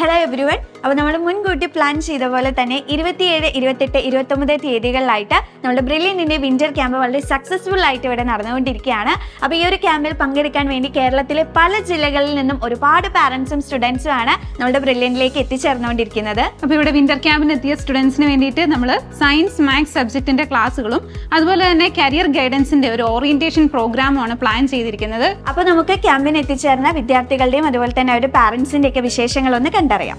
Hello everyone. അപ്പോൾ നമ്മൾ മുൻകൂട്ടി പ്ലാൻ ചെയ്ത പോലെ തന്നെ 27, 28, 29 തീയതികളിലായിട്ട് നമ്മുടെ ബ്രില്യൻറ്റിൻ്റെ വിൻ്റർ ക്യാമ്പ് വളരെ സക്സസ്ഫുൾ ആയിട്ട് ഇവിടെ നടന്നുകൊണ്ടിരിക്കുകയാണ്. അപ്പോൾ ഈ ഒരു ക്യാമ്പിൽ പങ്കെടുക്കാൻ വേണ്ടി കേരളത്തിലെ പല ജില്ലകളിൽ നിന്നും ഒരുപാട് പാരൻസും സ്റ്റുഡൻസും ആണ് നമ്മുടെ ബ്രില്യൻറ്റിലേക്ക് എത്തിച്ചേർന്നുകൊണ്ടിരിക്കുന്നത്. അപ്പോൾ ഇവിടെ വിൻ്റർ ക്യാമ്പിന് എത്തിയ സ്റ്റുഡൻസിന് വേണ്ടിയിട്ട് നമ്മൾ സയൻസ് മാത്സ് സബ്ജക്റ്റിൻ്റെ ക്ലാസ്സുകളും അതുപോലെ തന്നെ കരിയർ ഗൈഡൻസിൻ്റെ ഒരു ഓറിയൻറ്റേഷൻ പ്രോഗ്രാമുമാണ് പ്ലാൻ ചെയ്തിരിക്കുന്നത്. അപ്പോൾ നമുക്ക് ക്യാമ്പിന് എത്തിച്ചേർന്ന വിദ്യാർത്ഥികളുടെയും അതുപോലെ തന്നെ അവരുടെ പാരൻസിൻ്റെയൊക്കെ വിശേഷങ്ങളൊന്ന് കണ്ടറിയാം.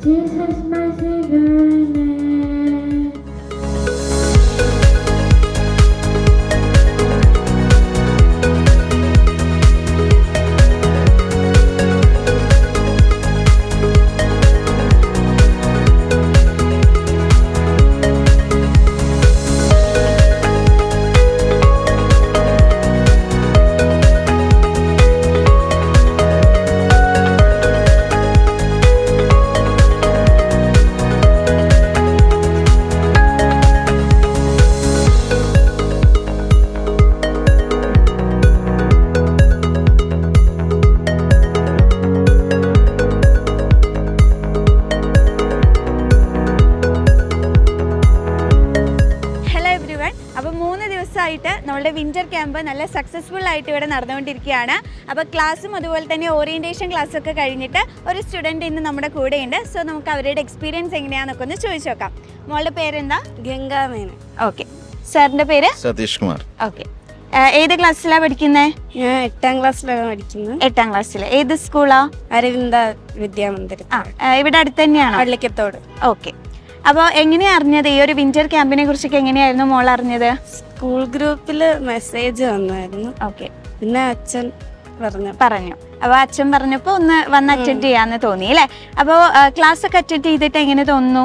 Jesus, my Savior, name. അപ്പോൾ 3 ദിവസമായിട്ട് നമ്മളുടെ വിൻ്റർ ക്യാമ്പ് നല്ല സക്സസ്ഫുൾ ആയിട്ട് ഇവിടെ നടന്നുകൊണ്ടിരിക്കുകയാണ്. അപ്പോൾ ക്ലാസ്സും അതുപോലെ തന്നെ ഓറിയൻറ്റേഷൻ ക്ലാസ്സൊക്കെ കഴിഞ്ഞിട്ട് ഒരു സ്റ്റുഡൻറ്റ് ഇന്ന് നമ്മുടെ കൂടെയുണ്ട്. സോ നമുക്ക് അവരുടെ എക്സ്പീരിയൻസ് എങ്ങനെയാണെന്നൊക്കെ ഒന്ന് ചോദിച്ചു നോക്കാം. മോളുടെ പേരെന്താ? ഗംഗാമേനൻ. ഓക്കെ. സാറിൻ്റെ പേര്? സതീഷ് കുമാർ. ഓക്കെ. ഏത് ക്ലാസ്സിലാണ് പഠിക്കുന്നത്? ഞാൻ 8ാം ക്ലാസ്സിലാണ് പഠിക്കുന്നത്. 8ാം ക്ലാസ്സിൽ. ഏത് സ്കൂളാ? അരവിന്ദ വിദ്യാമന്ദിരം. ഇവിടെ അടുത്ത് തന്നെയാണോ? പള്ളിക്കത്തോട്. ഓക്കെ. അപ്പോൾ എങ്ങനെയാണ് അറിഞ്ഞത് ഈ ഒരു വിൻ്റർ ക്യാമ്പിനെ കുറിച്ചൊക്കെ? എങ്ങനെയായിരുന്നു മോൾ അറിഞ്ഞത്? സ്കൂൾ ഗ്രൂപ്പിൽ മെസ്സേജ് വന്നായിരുന്നു. ഓക്കെ. പിന്നെ അച്ഛൻ പറഞ്ഞു. അപ്പോൾ അച്ഛൻ പറഞ്ഞപ്പോൾ ഒന്ന് വന്ന് അറ്റൻഡ് ചെയ്യാന്ന് തോന്നി അല്ലേ? അപ്പോൾ ക്ലാസ് ഒക്കെ അറ്റൻഡ് ചെയ്തിട്ട് എങ്ങനെ തോന്നുന്നു?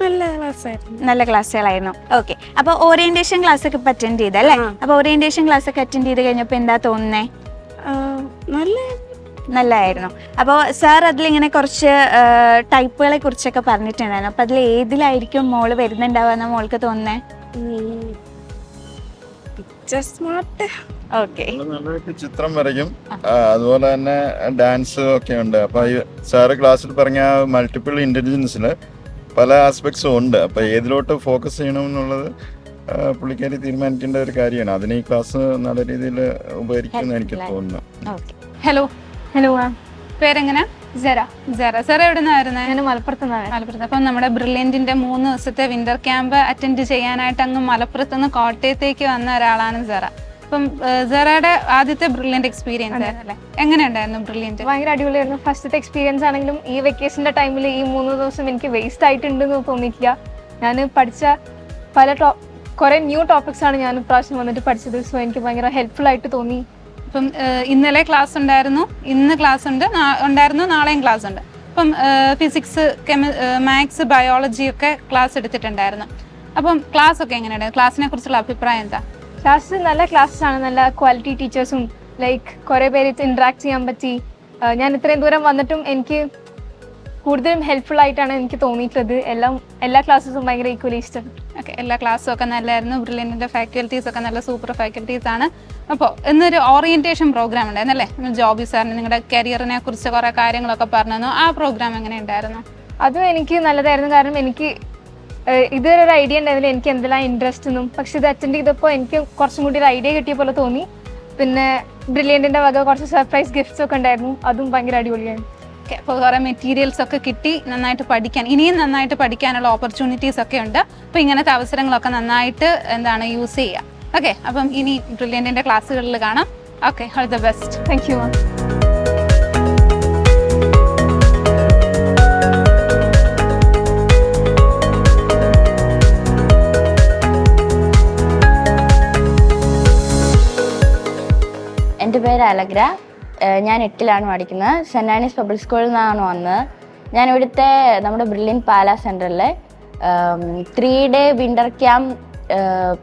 നല്ല ക്ലാസ്സായിരുന്നു. നല്ല ക്ലാസ്സുകളായിരുന്നു. ഓക്കെ. അപ്പോൾ ഓറിയന്റേഷൻ ക്ലാസ് ഒക്കെ ഇപ്പം അറ്റൻഡ് ചെയ്തല്ലേ? അപ്പോൾ ഓറിയന്റേഷൻ ക്ലാസ് ഒക്കെ അറ്റൻഡ് ചെയ്ത് കഴിഞ്ഞപ്പോൾ എന്താ തോന്നുന്നേ? നല്ലതായിരുന്നു. അപ്പോൾ സാർ അതിലിങ്ങനെ കുറച്ച് ടൈപ്പുകളെ കുറിച്ചൊക്കെ പറഞ്ഞിട്ടുണ്ടായിരുന്നു. അപ്പോൾ അതിൽ ഏതിലായിരിക്കും മോള് വരുന്നുണ്ടാവുക മോൾക്ക് തോന്നുന്നേ? ഓക്കെ. നല്ലതായിട്ട് ചിത്രം വരയ്ക്കും, അതുപോലെ തന്നെ ഡാൻസ് ഒക്കെ ഉണ്ട്. അപ്പൊ ഈ സാറ് ക്ലാസ്സിൽ പറഞ്ഞ മൾട്ടിപ്പിൾ ഇന്റലിജൻസിൽ പല ആസ്പെക്ട്സും ഉണ്ട്. അപ്പൊ ഏതിലോട്ട് ഫോക്കസ് ചെയ്യണമെന്നുള്ളത് പുള്ളിക്കാരി തീരുമാനിക്കേണ്ട ഒരു കാര്യമാണ്. അതിന് ഈ ക്ലാസ് നല്ല രീതിയിൽ ഉപകരിക്കുമെന്ന് എനിക്ക് തോന്നുന്നു. ഹലോ. Hello ma'am. പേരെങ്ങനെ? ജറ. സാർ എവിടെ നിന്നായിരുന്നു? ഞാൻ മലപ്പുറത്ത്. അപ്പം നമ്മുടെ ബ്രില്യൻറ്റിന്റെ 3 ദിവസത്തെ വിന്റർ ക്യാമ്പ് അറ്റൻഡ് ചെയ്യാനായിട്ട് അങ്ങ് മലപ്പുറത്ത് നിന്ന് കോട്ടയത്തേക്ക് വന്ന ഒരാളാണ് സെറ. അപ്പം സെറയുടെ ആദ്യത്തെ ബ്രില്യൻറ്റ് എക്സ്പീരിയൻസ് ആയിരുന്നല്ലേ? എങ്ങനെയുണ്ടായിരുന്നു ബ്രില്യൻറ്റ്? ഭയങ്കര അടിപൊളിയായിരുന്നു. ഫസ്റ്റത്തെ എക്സ്പീരിയൻസ് ആണെങ്കിലും ഈ വെക്കേഷൻ്റെ ടൈമിൽ ഈ 3 ദിവസം എനിക്ക് വേസ്റ്റ് ആയിട്ടുണ്ടെന്ന് തോന്നിയിട്ടില്ല. ഞാൻ പഠിച്ച കുറേ ന്യൂ ടോപ്പിക്സ് ആണ് ഞാൻ ഇപ്രാവശ്യം വന്നിട്ട് പഠിച്ചത്. സോ എനിക്ക് ഭയങ്കര ഹെൽപ്ഫുൾ ആയിട്ട് തോന്നി. അപ്പം ഇന്നലെ ക്ലാസ് ഉണ്ടായിരുന്നു, ഇന്ന് ക്ലാസ് ഉണ്ടായിരുന്നു, നാളെയും ക്ലാസ് ഉണ്ട്. അപ്പം ഫിസിക്സ്, മാത്സ്, ബയോളജി ഒക്കെ ക്ലാസ് എടുത്തിട്ടുണ്ടായിരുന്നു. അപ്പം ക്ലാസ് ഒക്കെ എങ്ങനെയുണ്ടായിരുന്നു? ക്ലാസ്സിനെ കുറിച്ചുള്ള അഭിപ്രായം എന്താ? ക്ലാസ് നല്ല ക്ലാസ്സസ് ആണ്, നല്ല ക്വാളിറ്റി ടീച്ചേഴ്സും ലൈക്ക് കുറേ പേര് ഇൻട്രാക്ട് ചെയ്യാൻ പറ്റി. ഞാൻ ഇത്രയും ദൂരം വന്നിട്ടും എനിക്ക് കൂടുതലും ഹെൽപ്ഫുൾ ആയിട്ടാണ് എനിക്ക് തോന്നിയിട്ടുള്ളത്. എല്ലാ ക്ലാസ്സസും ഭയങ്കര ഈക്വലി ഇഷ്ടം. ഓക്കെ. എല്ലാ ക്ലാസ്സും ഒക്കെ നല്ലതായിരുന്നു. ബ്രില്യൻറ്റിൻ്റെ ഫാക്കൽറ്റീസ് ഒക്കെ നല്ല സൂപ്പർ ഫാക്കൽറ്റീസ് ആണ്. അപ്പോൾ ഇന്നൊരു ഓറിയൻറ്റേഷൻ പ്രോഗ്രാം ഉണ്ടായിരുന്നല്ലേ? ജോബി സാറിന് നിങ്ങളുടെ കരിയറിനെ കുറിച്ച് കുറേ കാര്യങ്ങളൊക്കെ പറഞ്ഞു തന്നു. ആ പ്രോഗ്രാം എങ്ങനെ ഉണ്ടായിരുന്നു? അതും എനിക്ക് നല്ലതായിരുന്നു. കാരണം എനിക്ക് ഇതൊരു ഐഡിയ ഉണ്ടായിരുന്നില്ല എനിക്ക് എന്തെല്ലാം ഇൻട്രസ്റ്റ് എന്നും. പക്ഷെ ഇത് അറ്റൻഡ് ചെയ്തപ്പോൾ എനിക്ക് കുറച്ചും കൂടി ഒരു ഐഡിയ കിട്ടിയ പോലെ തോന്നി. പിന്നെ ബ്രില്യൻറ്റിൻ്റെ വക കുറച്ച് സർപ്രൈസ് ഗിഫ്റ്റ്സ് ഒക്കെ ഉണ്ടായിരുന്നു. അതും ഭയങ്കര അടിപൊളിയായിരുന്നു. ഓക്കെ. അപ്പോൾ കുറേ മെറ്റീരിയൽസ് ഒക്കെ കിട്ടി. നന്നായിട്ട് പഠിക്കാൻ, ഇനിയും നന്നായിട്ട് പഠിക്കാനുള്ള ഓപ്പർച്യൂണിറ്റീസ് ഒക്കെ ഉണ്ട്. അപ്പോൾ ഇങ്ങനത്തെ അവസരങ്ങളൊക്കെ നന്നായിട്ട് യൂസ് ചെയ്യുക. ഓക്കെ. അപ്പം ഇനി ബ്രില്യൻറ്റിൻ്റെ ക്ലാസ്സുകളിൽ കാണാം. Okay. All the best. Thank you ma'am. അലഗ്ര. ഞാൻ 8ലാണ് പഠിക്കുന്നത്. സെൻറ് ആനീസ് പബ്ലിക് സ്കൂളിൽ നിന്നാണ് വന്നത്. ഞാൻ ഇവിടുത്തെ നമ്മുടെ ബ്രില്യൻ പാല സെൻറ്ററിലെ 3 day വിൻ്റർ ക്യാമ്പ്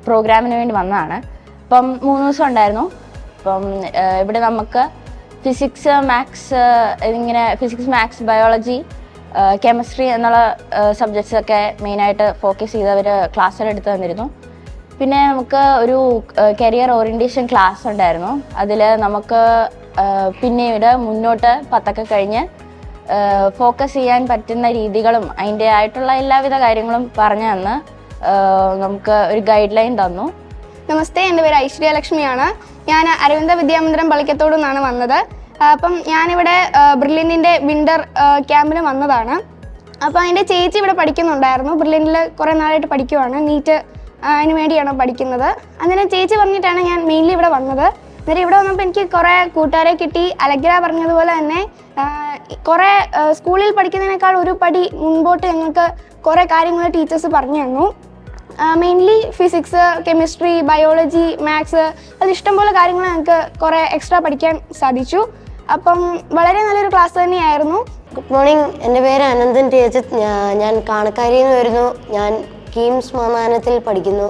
പ്രോഗ്രാമിന് വേണ്ടി വന്നതാണ്. അപ്പം 3 ദിവസം ഉണ്ടായിരുന്നു. അപ്പം ഇവിടെ നമുക്ക് ഫിസിക്സ്, മാത്സ്, ഇങ്ങനെ ഫിസിക്സ്, മാത്സ്, ബയോളജി, കെമിസ്ട്രി എന്നുള്ള സബ്ജക്ട്സൊക്കെ മെയിനായിട്ട് ഫോക്കസ് ചെയ്തവർ ക്ലാസ്സുകൾ എടുത്തു തന്നിരുന്നു. പിന്നെ നമുക്ക് ഒരു കരിയർ ഓറിയൻറ്റേഷൻ ക്ലാസ് ഉണ്ടായിരുന്നു. അതിൽ നമുക്ക് പിന്നീട് മുന്നോട്ട് 10 കഴിഞ്ഞ് ഫോക്കസ് ചെയ്യാൻ പറ്റുന്ന രീതികളും അതിൻ്റെ ആയിട്ടുള്ള എല്ലാവിധ കാര്യങ്ങളും പറഞ്ഞു തന്ന് നമുക്ക് ഒരു ഗൈഡ് ലൈൻ തന്നു. നമസ്തേ, എൻ്റെ പേര് ഐശ്വര്യ ലക്ഷ്മിയാണ്. ഞാൻ അരവിന്ദ വിദ്യാമന്ദിരം പള്ളിക്കത്തോട് നിന്നാണ് വന്നത്. അപ്പം ഞാനിവിടെ ബ്രില്യൻറ്റിൻ്റെ വിൻ്റർ ക്യാമ്പിന് വന്നതാണ്. അപ്പോൾ അതിൻ്റെ ചേച്ചി ഇവിടെ പഠിക്കുന്നുണ്ടായിരുന്നു. ബ്രില്യൻറ്റിൽ കുറേ നാളായിട്ട് പഠിക്കുവാണ്. നീറ്റ് അതിന് വേണ്ടിയാണ് പഠിക്കുന്നത്. അന്നേരം ചേച്ചി പറഞ്ഞിട്ടാണ് ഞാൻ മെയിൻലി ഇവിടെ വന്നത്. അന്നേരം ഇവിടെ വന്നപ്പോൾ എനിക്ക് കുറേ കൂട്ടുകാരെ കിട്ടി. അലഗ്ര പറഞ്ഞതുപോലെ തന്നെ കുറേ സ്കൂളിൽ പഠിക്കുന്നതിനേക്കാൾ ഒരു പടി മുൻപോട്ട് ഞങ്ങൾക്ക് കുറേ കാര്യങ്ങൾ ടീച്ചേഴ്സ് പറഞ്ഞു തന്നു. Mainly physics, chemistry, biology, maths, അത് ഇഷ്ടംപോലെ കാര്യങ്ങൾ ഞങ്ങൾക്ക് കുറേ എക്സ്ട്രാ പഠിക്കാൻ സാധിച്ചു. അപ്പം വളരെ നല്ലൊരു ക്ലാസ് തന്നെയായിരുന്നു. ഗുഡ് മോർണിംഗ്, എൻ്റെ പേര് അനന്തൻ ടി എച്ച്. ഞാൻ കാണക്കാരിയിൽ നിന്ന് വരുന്നു. ഞാൻ കീംസ് മാമാനത്തിൽ പഠിക്കുന്നു.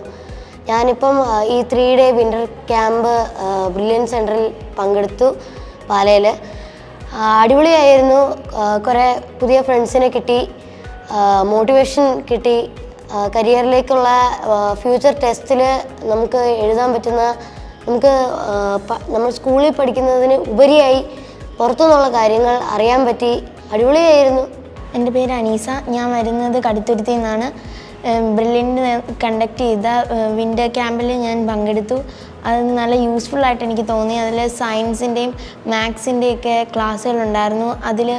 ഞാനിപ്പം ഈ 3 day വിൻ്റർ ക്യാമ്പ് ബ്രില്യൻ സെൻറ്ററിൽ പങ്കെടുത്തു പാലയിൽ. അടിപൊളിയായിരുന്നു. കുറേ പുതിയ ഫ്രണ്ട്സിനെ കിട്ടി, മോട്ടിവേഷൻ കിട്ടി. കരിയറിലേക്കുള്ള ഫ്യൂച്ചർ ടെസ്റ്റിൽ നമുക്ക് എഴുതാൻ പറ്റുന്ന, നമുക്ക് നമ്മൾ സ്കൂളിൽ പഠിക്കുന്നതിന് ഉപരിയായി പുറത്തുനിന്നുള്ള കാര്യങ്ങൾ അറിയാൻ പറ്റി. അടിപൊളിയായിരുന്നു. എൻ്റെ പേര് അനീസ. ഞാൻ വരുന്നത് കടുത്തുരുത്തിയിൽ നിന്നാണ്. ബ്രില്യൻ്റ് കണ്ടക്ട് ചെയ്ത വിൻ്റർ ക്യാമ്പിൽ ഞാൻ പങ്കെടുത്തു. അത് നല്ല യൂസ്ഫുള്ളായിട്ട് എനിക്ക് തോന്നി. അതിൽ സയൻസിൻ്റെയും മാത്സിൻ്റെയൊക്കെ ക്ലാസ്സുകളുണ്ടായിരുന്നു. അതിൽ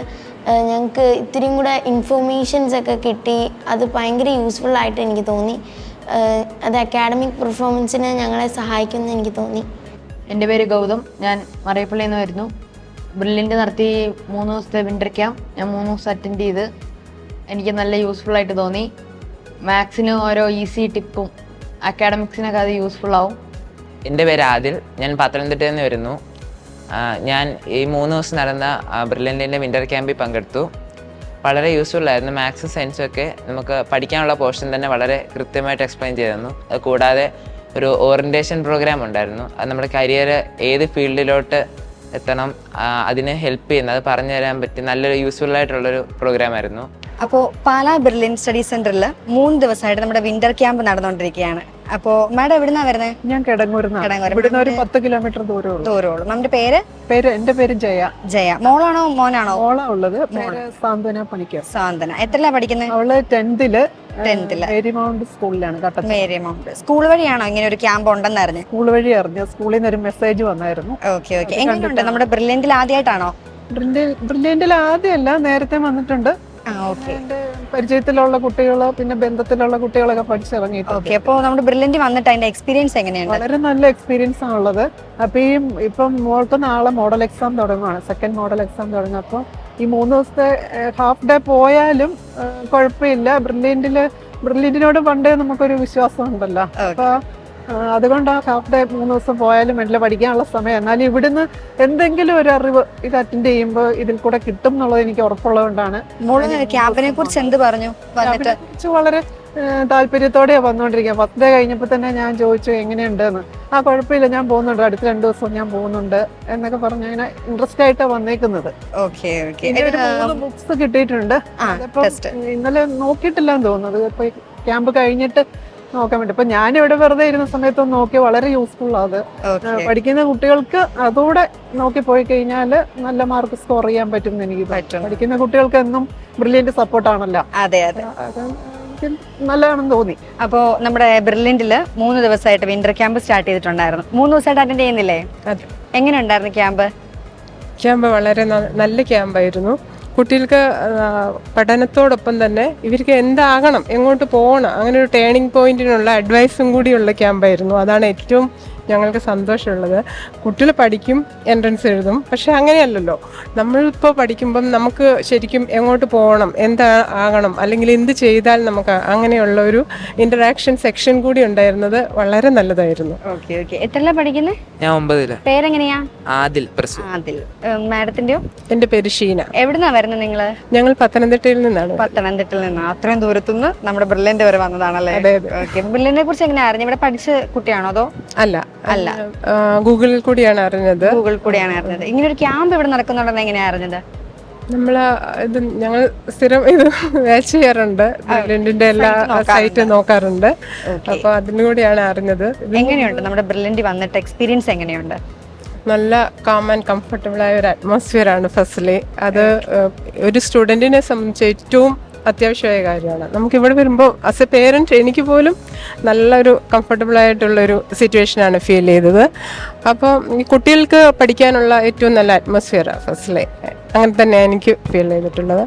ഞങ്ങൾക്ക് ഇത്തിരിയും കൂടെ ഇൻഫോർമേഷൻസൊക്കെ കിട്ടി. അത് ഭയങ്കര യൂസ്ഫുള്ളായിട്ട് എനിക്ക് തോന്നി. അത് അക്കാഡമിക് പെർഫോമൻസിന് ഞങ്ങളെ സഹായിക്കുമെന്ന് എനിക്ക് തോന്നി. എൻ്റെ പേര് ഗൗതം. ഞാൻ മറയപ്പള്ളിയിൽ നിന്ന് വരുന്നു. ബ്രില്യൻ്റ് നടത്തി 3 ദിവസത്തെ വിൻ്റർ ക്യാമ്പ് ഞാൻ 3 ദിവസം അറ്റൻഡ് ചെയ്ത് എനിക്ക് നല്ല യൂസ്ഫുള്ളായിട്ട് തോന്നി. മാത്സിന് ഓരോ ഈസി ടിപ്പും അക്കാഡമിക്സിനൊക്കെ അത് യൂസ്ഫുള്ളാവും. എൻ്റെ പേര് ആദിൽ. ഞാൻ പത്തനംതിട്ടയിൽ നിന്ന് വരുന്നു. ഞാൻ ഈ 3 ദിവസം നടന്ന ബ്രില്യൻറ്റിൻ്റെ വിൻ്റർ ക്യാമ്പിൽ പങ്കെടുത്തു. വളരെ യൂസ്ഫുള്ളായിരുന്നു. മാത്സും സയൻസും ഒക്കെ നമുക്ക് പഠിക്കാനുള്ള പോർഷൻ തന്നെ വളരെ കൃത്യമായിട്ട് എക്സ്പ്ലെയിൻ ചെയ്തു തന്നു. അത് കൂടാതെ ഒരു ഓറിയൻറ്റേഷൻ പ്രോഗ്രാം ഉണ്ടായിരുന്നു. അത് നമ്മുടെ കരിയർ ഏത് ഫീൽഡിലോട്ട് എത്തണം അതിന് ഹെൽപ്പ് ചെയ്യുന്ന, അത് പറഞ്ഞു തരാൻ പറ്റി നല്ലൊരു യൂസ്ഫുള്ളായിട്ടുള്ളൊരു പ്രോഗ്രാമായിരുന്നു. അപ്പോൾ പാലാ ബ്രില്യൻ സ്റ്റഡി സെന്ററിൽ 3 ദിവസമായിട്ട് നമ്മുടെ വിന്റർ ക്യാമ്പ് നടന്നുകൊണ്ടിരിക്കുകയാണ്. അപ്പോൾ മാഡം എവിടുന്നാ വരുന്നത്? ഞാൻ ഇവിടുന്ന് ഒരു 10 കിലോമീറ്റർ ദൂരമുള്ളൂ. നമ്മുടെ എന്റെ പേര് ജയ. മോളാണോ മോനാണോ? മോളാ ഉള്ളത്. സാന്ത്വന പണിക്കർ. സാന്ത്വന എത്രയാ പഠിക്കുന്നത്? അവള് 10th മേരിമൗണ്ട് സ്കൂളിലാണ്. മേരിമൗണ്ട് സ്കൂൾ വഴിയാണോ ഇങ്ങനെ ഒരു ക്യാമ്പ് ഉണ്ടെന്ന് അറിഞ്ഞു? സ്കൂൾ വഴി അറിഞ്ഞു. സ്കൂളിൽ നിന്ന് ഒരു മെസ്സേജ് വന്നായിരുന്നു. ഓക്കെ. എങ്ങനെയുണ്ട്? നമ്മുടെ ബ്രില്യന്റിൽ ആദ്യമായിട്ടാണോ? ബ്രില്യന്റിൽ ആദ്യമല്ല, നേരത്തെ വന്നിട്ടുണ്ട്. എന്റെ പരിചയത്തിലുള്ള കുട്ടികള്, പിന്നെ ബന്ധത്തിലുള്ള കുട്ടികളൊക്കെ പഠിച്ചിറങ്ങിയിട്ടുണ്ട്. അപ്പോൾ നമ്മുടെ ബ്രില്യന്റ് വന്നിട്ട് അതിന്റെ എക്സ്പീരിയൻസ് എങ്ങനെയുണ്ട്? വളരെ നല്ല എക്സ്പീരിയൻസ് ആണുള്ളത്. അപ്പൊ ഇപ്പം മോൾക്ക് നാളെ മോഡൽ എക്സാം തുടങ്ങുകയാണ്. 2nd മോഡൽ എക്സാം തുടങ്ങും. അപ്പോൾ ഈ 3 ദിവസത്തെ ഹാഫ് ഡേ പോയാലും കുഴപ്പമില്ല. ബ്രില്യന്റിനോട് പണ്ടേ നമുക്കൊരു വിശ്വാസം ഉണ്ടല്ലോ. അപ്പൊ അതുകൊണ്ട് ആ ഹാഫ് ഡേ 3 ദിവസം പോയാലും മെല്ലെ പഠിക്കാനുള്ള സമയം. എന്നാലും ഇവിടുന്ന് എന്തെങ്കിലും ഒരു അറിവ് ഇത് അറ്റൻഡ് ചെയ്യുമ്പോൾ ഇതിൽ കൂടെ കിട്ടും എന്നുള്ളത് എനിക്ക് ഉറപ്പുള്ളതുകൊണ്ടാണ്. ക്യാമ്പിനെ കുറിച്ച് എന്ത് പറഞ്ഞു? വളരെ താല്പര്യത്തോടെയാണ് വന്നുകൊണ്ടിരിക്കുക. 10 ഡേ കഴിഞ്ഞപ്പോൾ തന്നെ ഞാൻ ചോദിച്ചു എങ്ങനെയുണ്ടെന്ന്. കുഴപ്പമില്ല, ഞാൻ പോകുന്നുണ്ട്, അടുത്ത 2 ദിവസം ഞാൻ പോകുന്നുണ്ട് എന്നൊക്കെ പറഞ്ഞ് അങ്ങനെ ഇൻട്രസ്റ്റ് ആയിട്ടാണ് വന്നേക്കുന്നത്. 3 ബുക്സ് കിട്ടിയിട്ടുണ്ട്. ഇന്നലെ നോക്കിയിട്ടില്ലാന്ന് തോന്നുന്നത്. ഇപ്പൊ ക്യാമ്പ് കഴിഞ്ഞിട്ട് നോക്കാൻ വേണ്ടി. ഇപ്പൊ ഞാനിവിടെ വെറുതെ ഇരുന്ന സമയത്തൊന്ന് നോക്കി, വളരെ യൂസ്ഫുൾ അത്. പഠിക്കുന്ന കുട്ടികൾക്ക് അതോടെ നോക്കി പോയി കഴിഞ്ഞാൽ നല്ല മാർക്ക് സ്കോർ ചെയ്യാൻ പറ്റും എന്ന് എനിക്ക് പറ്റും. പഠിക്കുന്ന കുട്ടികൾക്ക് എന്നും ബ്രില്യന്റ് സപ്പോർട്ടാണല്ലോ. അതെ. നല്ലതാണെന്ന് തോന്നി. അപ്പോൾ നമ്മുടെ ബ്രില്യന്റില് 3 ദിവസമായിട്ട് വിന്റർ ക്യാമ്പ് സ്റ്റാർട്ട് ചെയ്തിട്ടുണ്ടായിരുന്നു. 3 ദിവസമായിട്ട് അറ്റൻഡ് ചെയ്യുന്നില്ലേ? എങ്ങനെ ഉണ്ടായിരുന്നു ക്യാമ്പ്? വളരെ നല്ല ക്യാമ്പായിരുന്നു. കുട്ടികൾക്ക് പഠനത്തോടൊപ്പം തന്നെ ഇവർക്ക് എന്താകണം, എങ്ങോട്ട് പോകണം, അങ്ങനെ ഒരു ടേണിംഗ് പോയിന്റിനുള്ള അഡ്വൈസും കൂടിയുള്ള ക്യാമ്പായിരുന്നു. അതാണ് ഏറ്റവും ഞങ്ങൾക്ക് സന്തോഷമുള്ളത്. കുട്ടികൾ പഠിക്കും, എൻട്രൻസ് എഴുതും. പക്ഷെ അങ്ങനെയല്ലല്ലോ, നമ്മളിപ്പോൾ പഠിക്കുമ്പം നമുക്ക് ശരിക്കും എങ്ങോട്ട് പോകണം, എന്താ ആകണം, അല്ലെങ്കിൽ എന്ത് ചെയ്താൽ നമുക്ക് അങ്ങനെയുള്ള ഒരു ഇൻ്ററാക്ഷൻ സെക്ഷൻ കൂടി ഉണ്ടായിരുന്നത് വളരെ നല്ലതായിരുന്നു. Okay okay. എത്രല്ല പഠിക്കുന്നത്? ഞാൻ 9ല്. പേരെങ്ങനെയാ? ആദിൽ പ്രസു. ആദിൽ. മാഡത്തിന്റെയോ? എൻ്റെ പേര് ഷീന. എവിടുന്നാ വരുന്നത് നിങ്ങള്? ഞങ്ങൾ പത്തനംതിട്ടയിൽ നിന്നാണ്. പത്തനംതിട്ടയിൽ നിന്ന് അത്രയും ദൂരത്തുനിന്ന് നമ്മുടെ ബ്രില്യന്റ് വരെ വന്നതാണല്ലേ? അതെ അതെ. ഓക്കെ. ബ്രില്യന്റിനെ കുറിച്ച് എങ്ങനെയാ അറിഞ്ഞത്? ഇവിടെ പഠിച്ച കുട്ടിയാണോ അതോ? അല്ല അല്ല, ഗൂഗിളിൽ കൂടിയാണ് അറിഞ്ഞത്. ഗൂഗിൾ കൂടിയാണ് അറിഞ്ഞത്. ഇങ്ങനെ ഒരു ക്യാമ്പ് ഇവിടെ നടക്കുന്നുണ്ടെന്ന് എങ്ങനെയാ അറിഞ്ഞത്? നമ്മൾ ഇത് ഞങ്ങൾ സ്ഥിരം ഇത് വാച്ച് ചെയ്യാറുണ്ട്, ബ്രില്യന്റിന്റെ എല്ലാ സൈറ്റ് നോക്കാറുണ്ട്. അപ്പൊ അതിലൂടെയാണ് അറിഞ്ഞത്. എങ്ങനെയുണ്ട് നമ്മുടെ ബ്രില്യന്റ് വന്നിട്ട് എക്സ്പീരിയൻസ് എങ്ങനെയുണ്ട്? നല്ല കാം ആൻഡ് കംഫർട്ടബിൾ ആയ ഒരു അറ്റ്മോസ്ഫിയർ ആണ് ഫസ്റ്റ്ലി. അത് ഒരു സ്റ്റുഡൻറ്റിനെ സംബന്ധിച്ച് ഏറ്റവും അത്യാവശ്യമായ കാര്യമാണ്. നമുക്കിവിടെ വരുമ്പോൾ ആസ് എ പേരൻറ്റ് എനിക്ക് പോലും നല്ലൊരു കംഫർട്ടബിൾ ആയിട്ടുള്ളൊരു സിറ്റുവേഷനാണ് ഫീൽ ചെയ്തത്. അപ്പോൾ ഈ കുട്ടികൾക്ക് പഠിക്കാനുള്ള ഏറ്റവും നല്ല അറ്റ്മോസ്ഫിയറാണ് ഫസ്റ്റ്ലി. അങ്ങനെ തന്നെയാണ് എനിക്ക് ഫീൽ ചെയ്തിട്ടുള്ളത്.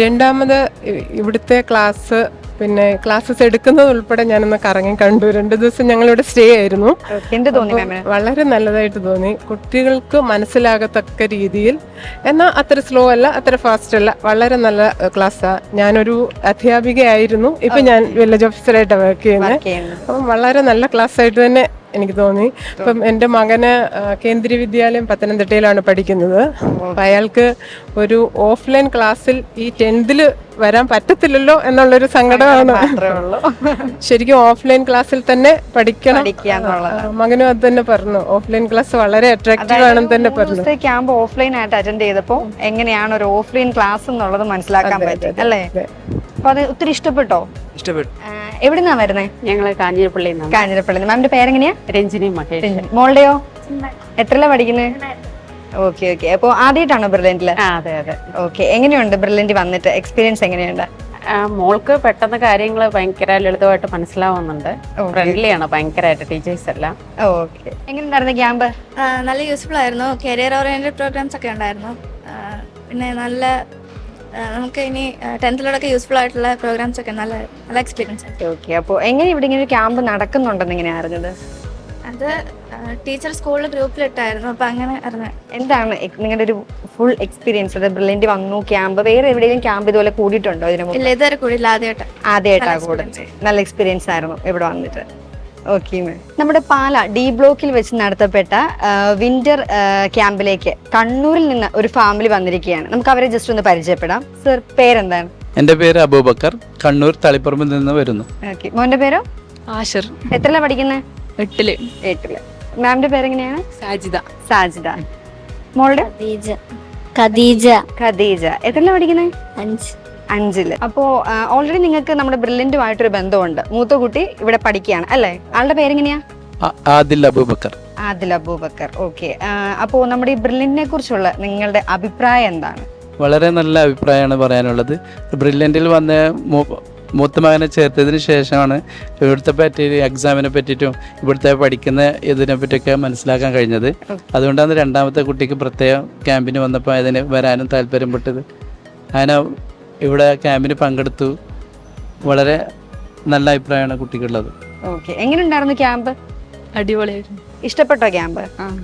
രണ്ടാമത് ഇവിടുത്തെ ക്ലാസ്, പിന്നെ ക്ലാസ്സസ് എടുക്കുന്നത് ഉൾപ്പെടെ ഞാനൊന്ന് കറങ്ങി കണ്ടു. 2 ദിവസം ഞങ്ങളിവിടെ സ്റ്റേ ആയിരുന്നു. വളരെ നല്ലതായിട്ട് തോന്നി. കുട്ടികൾക്ക് മനസ്സിലാകത്തക്ക രീതിയിൽ, എന്നാൽ അത്ര സ്ലോ അല്ല, അത്ര ഫാസ്റ്റ് അല്ല, വളരെ നല്ല ക്ലാസ്സാണ്. ഞാനൊരു അധ്യാപികയായിരുന്നു, ഇപ്പം ഞാൻ വില്ലേജ് ഓഫീസറായിട്ടാണ് വർക്ക് ചെയ്യുന്നത്. അപ്പം വളരെ നല്ല ക്ലാസ്സായിട്ട് തന്നെ എനിക്ക് തോന്നി. ഇപ്പം എൻ്റെ മകന് കേന്ദ്രീയ വിദ്യാലയം പത്തനംതിട്ടയിലാണ് പഠിക്കുന്നത്. അപ്പം അയാൾക്ക് ഒരു ഓഫ്ലൈൻ ക്ലാസ്സിൽ ഈ 10th വരാൻ പറ്റത്തില്ലല്ലോ എന്നുള്ളൊരു സങ്കടമാണ്. ശരിക്കും ഓഫ്ലൈൻ ക്ലാസ്സിൽ തന്നെ പഠിക്കണം. മകനും അത് തന്നെ പറഞ്ഞു, ഓഫ്ലൈൻ ക്ലാസ് വളരെ അട്രാക്റ്റീവ് ആണെന്ന് തന്നെ പറഞ്ഞു. ക്യാമ്പ് ഓഫ്ലൈൻ ആയിട്ട് അറ്റൻഡ് ചെയ്തപ്പോൾ എങ്ങനെയാണ് ഒരു ഓഫ്ലൈൻ ക്ലാസ് എന്നുള്ളത് മനസ്സിലാക്കാൻ പറ്റും അല്ലേ? അപ്പൊ അത് ഒത്തിരി ഇഷ്ടപ്പെട്ടോ? ഇഷ്ടപ്പെട്ടു. എവിടുന്നാ വരുന്നേ? ഞങ്ങള് കാഞ്ഞിരപ്പള്ളി. കാഞ്ഞിരപ്പള്ളി. മാമിന്റെ പേരെങ്ങനെയാ? രഞ്ജിനി മഹേഷ്. മോളുടെയോ? എത്രല്ല പഠിക്കുന്നത്? Okay okay. അപ്പൊ ആദ്യമായിട്ടാണോ ബ്രില്യന്റില്? അതെ അതെ. ഓക്കെ. എങ്ങനെയുണ്ട് ബ്രില്യന്റ് വന്നിട്ട്? എക്സ്പീരിയൻസ് എങ്ങനെയുണ്ട്? മോൾക്ക് പെട്ടെന്ന് കാര്യങ്ങൾ ഭയങ്കര ലളിതമായിട്ട് മനസ്സിലാവുന്നുണ്ട്. ഫ്രണ്ട്ലിയാണ് ഭയങ്കരമായിട്ട് ടീച്ചേഴ്സ് എല്ലാം. ഓക്കെ. എങ്ങനെയുണ്ടായിരുന്നു ക്യാമ്പ്? നല്ല യൂസ്ഫുൾ ആയിരുന്നു. കരിയർ ഓറിയന്റഡ് പ്രോഗ്രാംസ് ഒക്കെ ഉണ്ടായിരുന്നു. പിന്നെ നല്ല നമുക്ക് ഇനി 10th യൂസ്ഫുൾ ആയിട്ടുള്ള പ്രോഗ്രാംസ് ഒക്കെ നല്ല നല്ല എക്സ്പീരിയൻസ്. ഓക്കെ. അപ്പോൾ എങ്ങനെ ഇവിടെ ഇങ്ങനെ ഒരു ക്യാമ്പ് നടക്കുന്നുണ്ടെന്ന് എങ്ങനെയാ അറിഞ്ഞത്? അത് ടീച്ചർ സ്കൂളിൽ ഗ്രൂപ്പിലിട്ടായിരുന്നു. അപ്പം അങ്ങനെ അറിഞ്ഞത്. എന്താണ് നിങ്ങളുടെ ഒരു ഫുൾ എക്സ്പീരിയൻസ്? അത് ബ്രില്യന്റ് വന്നു ക്യാമ്പ്, വേറെ എവിടെയെങ്കിലും ക്യാമ്പ് ഇതുപോലെ കൂടിയിട്ടുണ്ടോ? ഇല്ല, ഇതുവരെ കൂടിയില്ല. ആദ്യമായിട്ടാണ് കൂടുന്നത്. നല്ല എക്സ്പീരിയൻസ് ആയിരുന്നു ഇവിടെ വന്നിട്ട്. Okay ma'am. നമ്മുടെ പാല ഡി ബ്ലോക്കിൽ വെച്ച് നടത്തപ്പെട്ട വിന്റർ ക്യാമ്പിലേക്ക് കണ്ണൂരിൽ നിന്ന് ഒരു ഫാമിലി വന്നിരിക്കുകയാണ്. നമുക്ക് അവരെ ജസ്റ്റ് ഒന്ന് പരിചയപ്പെടാം. സർ, പേരെന്താണ്? എൻ്റെ പേര് അബൂബക്കർ, കണ്ണൂർ തളിപ്പറമ്പിൽ നിന്ന് വരുന്നു. ഓക്കെ. മോന്റെ പേരോ? ആഷിർ. എത്രല്ല പഠിക്കുന്നത്? 8ല്. മാമിന്റെ പേരെങ്ങനെയാണ്? സാജിദ. സാജിദ. മോളുടെ? ഖദീജ. ഖദീജ. എത്രല്ല പഠിക്കുന്നത്? 5ല്. അപ്പോ ഓൾറെഡി നിങ്ങൾക്ക് നമ്മുടെ ബ്രില്യന്റുമായിട്ടൊരു ബന്ധമുണ്ട്. മൂത്ത കുട്ടി ഇവിടെ പഠിക്കുകയാണ് അല്ലേ? ആളുടെ പേരെങ്ങനെയാ? ആദിൽ അബൂബക്കർ. ആദിൽ അബൂബക്കർ. ഓക്കെ. അപ്പോ നമ്മുടെ ഈ ബ്രില്യന്റിനെ കുറിച്ചുള്ള നിങ്ങളുടെ അഭിപ്രായം എന്താണ്? വളരെ നല്ല അഭിപ്രായമാണ് പറയാനുള്ളത്. ബ്രില്യൻറ്റിൽ വന്ന മൂത്ത മകനെ ചേർത്തതിന് ശേഷമാണ് ഇവിടുത്തെ പറ്റി എക്സാമിനെ പറ്റിയിട്ടും ഇവിടുത്തെ പഠിക്കുന്ന ഇതിനെ പറ്റിയൊക്കെ മനസ്സിലാക്കാൻ കഴിഞ്ഞത്. അതുകൊണ്ടാണ് രണ്ടാമത്തെ കുട്ടിക്ക് പ്രത്യേകം ക്യാമ്പിന് വന്നപ്പോൾ അതിന് വരാനും താല്പര്യപ്പെട്ടത്. അങ്ങനെ ഇവിടെ ക്യാമ്പിന് പങ്കെടുത്തു. വളരെ നല്ല അഭിപ്രായമാണ് കുട്ടിക്കുള്ളത്. ഓക്കെ. എങ്ങനെയുണ്ടായിരുന്നു ക്യാമ്പ്? അടിപൊളിയായിരുന്നു. ഇഷ്ടപ്പെട്ടോ ക്യാമ്പ്?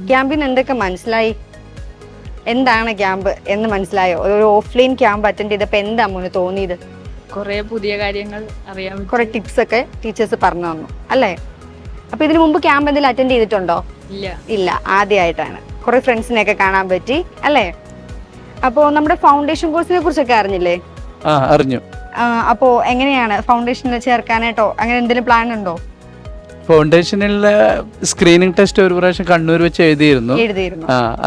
ക്യാമ്പിൽ നിന്ന് എന്തൊക്കെ മനസ്സിലായി? എന്താണ് ക്യാമ്പ് എന്ന് മനസ്സിലായോ? ഒരു ഓഫ്ലൈൻ ക്യാമ്പ് അറ്റൻഡ് ചെയ്തപ്പോൾ എന്താ മോന് തോന്നിയത്? കുറെ പുതിയ കാര്യങ്ങൾ അറിയാൻ, കുറെ ടിപ്സ് ഒക്കെ ടീച്ചേഴ്സ് പറഞ്ഞു തന്നു അല്ലേ? അപ്പൊ ഇതിനു മുമ്പ് ക്യാമ്പ് എന്തെങ്കിലും അറ്റൻഡ് ചെയ്തിട്ടുണ്ടോ? ഇല്ല, ആദ്യമായിട്ടാണ്. കുറെ ഫ്രണ്ട്സിനെയൊക്കെ കാണാൻ പറ്റി അല്ലേ? അപ്പോ നമ്മുടെ ഫൗണ്ടേഷൻ കോഴ്സിനെ കുറിച്ചൊക്കെ അറിഞ്ഞില്ലേ? അറിഞ്ഞു. അപ്പോ എങ്ങനെയാണ് ഫൗണ്ടേഷനിൽ ചേർക്കാനായിട്ടോ അങ്ങനെ എന്തെങ്കിലും പ്ലാൻ ഉണ്ടോ? ഫൗണ്ടേഷനിലെ സ്ക്രീനിങ് ടെസ്റ്റ് ഒരു പ്രാവശ്യം കണ്ണൂർ വെച്ച് എഴുതിയിരുന്നു.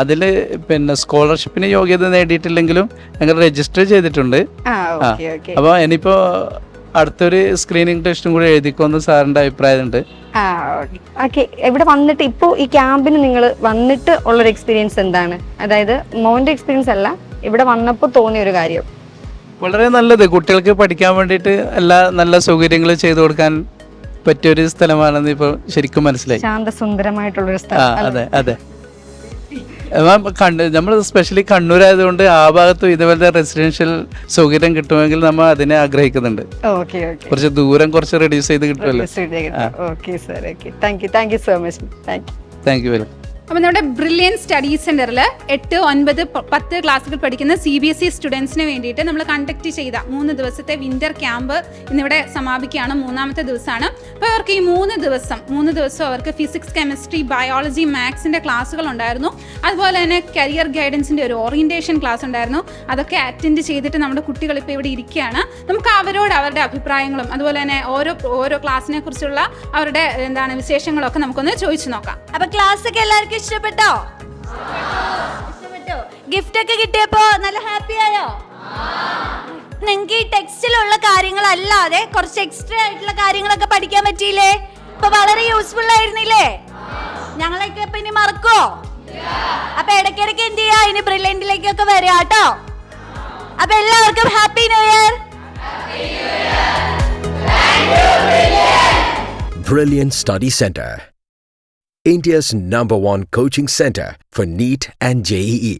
അതിൽ പിന്നെ സ്കോളർഷിപ്പിന് യോഗ്യത നേടിയിട്ടില്ലെങ്കിലും ഞങ്ങൾ രജിസ്റ്റർ ചെയ്തിട്ടുണ്ട്. അപ്പോൾ ഇനിയിപ്പോ അടുത്തൊരു സ്ക്രീനിങ് ടെസ്റ്റും കൂടി എഴുതിക്കോന്ന് സാറിന്റെ അഭിപ്രായമുണ്ട്. ഇവിടെ വന്നിട്ട് ഇപ്പോ ഈ ക്യാമ്പിന് നിങ്ങൾ വന്നിട്ട് ഉള്ളൊരു എക്സ്പീരിയൻസ് എന്താണ്? അതായത് മോന്റെ എക്സ്പീരിയൻസ് അല്ല, ഇവിടെ വന്നപ്പോൾ തോന്നിയ ഒരു കാര്യം. വളരെ നല്ലത്. കുട്ടികൾക്ക് പഠിക്കാൻ വേണ്ടിയിട്ട് എല്ലാ നല്ല സൗകര്യങ്ങളും ചെയ്തു കൊടുക്കാൻ പറ്റിയൊരു സ്ഥലമാണെന്ന് ഇപ്പോൾ ശരിക്കും മനസ്സിലായി. ശാന്തസുന്ദരമായിട്ടുള്ളൊരു സ്ഥലം. അതെ അതെ. നമ്മൾ സ്പെഷ്യലി കണ്ണൂരായതുകൊണ്ട് ആ ഭാഗത്തും ഇതുപോലത്തെ റെസിഡൻഷ്യൽ സൗകര്യം കിട്ടുമെങ്കിൽ നമ്മൾ അതിനെ ആഗ്രഹിക്കുന്നുണ്ട്. ഓക്കെ ഓക്കെ, കുറച്ച് ദൂരം കുറച്ച് റെഡ്യൂസ് ചെയ്ത് കിട്ടുമല്ലോ. Okay sir, okay, thank you so much. Thank you welcome. അപ്പോൾ നമ്മുടെ ബ്രില്യൻ സ്റ്റഡി സെൻറ്ററിൽ 8, 9, 10 ക്ലാസ്സുകൾ പഠിക്കുന്ന CBSE സ്റ്റുഡൻസിന് വേണ്ടിയിട്ട് നമ്മൾ കണ്ടക്ട് ചെയ്ത 3 ദിവസത്തെ വിൻ്റർ ക്യാമ്പ് ഇന്നിവിടെ സമാപിക്കുകയാണ്. 3ാമത്തെ ദിവസമാണ്. അപ്പോൾ അവർക്ക് ഈ 3 ദിവസം അവർക്ക് ഫിസിക്സ്, കെമിസ്ട്രി, ബയോളജി, മാത്സിൻ്റെ ക്ലാസ്സുകൾ ഉണ്ടായിരുന്നു. അതുപോലെ തന്നെ കരിയർ ഗൈഡൻസിൻ്റെ ഒരു ഓറിയൻറ്റേഷൻ ക്ലാസ് ഉണ്ടായിരുന്നു. അതൊക്കെ അറ്റൻഡ് ചെയ്തിട്ട് നമ്മുടെ കുട്ടികൾ ഇപ്പോൾ ഇവിടെ ഇരിക്കുകയാണ്. നമുക്ക് അവരോട് അവരുടെ അഭിപ്രായങ്ങളും അതുപോലെ തന്നെ ഓരോ ക്ലാസ്സിനെ കുറിച്ചുള്ള അവരുടെ വിശേഷങ്ങളൊക്കെ നമുക്കൊന്ന് ചോദിച്ചു നോക്കാം. അപ്പൊ ക്ലാസ് ഒക്കെ എല്ലാവർക്കും ഇഷ്ടപ്പെട്ടോ? ഗിഫ്റ്റ് ഒക്കെ കിട്ടിയപ്പോ നല്ല ഹാപ്പി ആയോ? നിങ്ങൾക്ക് ഈ ടെക്സ്റ്റിലുള്ള കാര്യങ്ങളല്ലാതെ കുറച്ച് എക്സ്ട്രാ ആയിട്ടുള്ള കാര്യങ്ങളൊക്കെ പഠിക്കാൻ പറ്റിയില്ലേ? ഇപ്പൊ വളരെ യൂസ്ഫുൾ ആയിരുന്നില്ലേ? ഞങ്ങളൊക്കെ ഇപ്പൊ ഇനി മറക്കോ? അപ്പൊ ഇടയ്ക്കിടയ്ക്ക് എന്ത് ചെയ്യാ, ഇനി ബ്രില്യന്റിലേക്കൊക്കെ വരിക കേട്ടോ. അപ്പൊ എല്ലാവർക്കും happy new year. Brilliant Study Center, India's #1 coaching center for NEET and JEE.